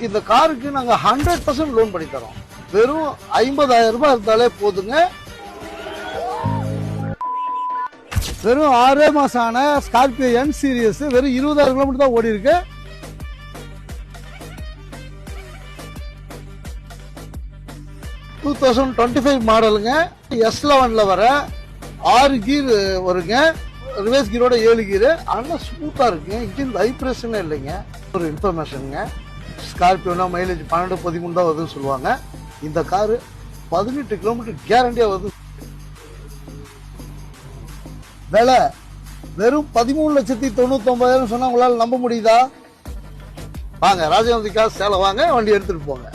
இந்த காருக்கு நாங்க 100% லோன் பண்ணி தரோம். வெறும் 50,000 ரூபாய் இருந்தாலே போதுங்க. வெறும் 6 மாசம் ஆன ஸ்கார்பியோ என் சீரியஸ் வெறும் 20,000 கிலோமீட்டர் தான் ஓடி இருக்கு. டூ 2025 மாடலுங்க. S11ல வர 6 கீர் வருங்க. ரிவர்ஸ் கீரோட 7 கீர். ஆனால் ஸ்மூத்தா இருக்குங்க. இன்ஜின் வைப்ரேஷனே இல்லைங்க. ஒரு இன்ஃபர்மேஷனுங்க, ஸ்கார்பியோனா மைலேஜ் 12-13 தான் வருதுன்னு சொல்லுவாங்க. இந்த காரு 18 கிலோமீட்டர் கேரண்டியா வருது. விலை வெறும் 13,99,000 சொன்னா உங்களால நம்ப முடியுதா? வாங்க ராஜகந்திக்கா சேலம் வாங்க, வண்டி எடுத்துட்டு போங்க.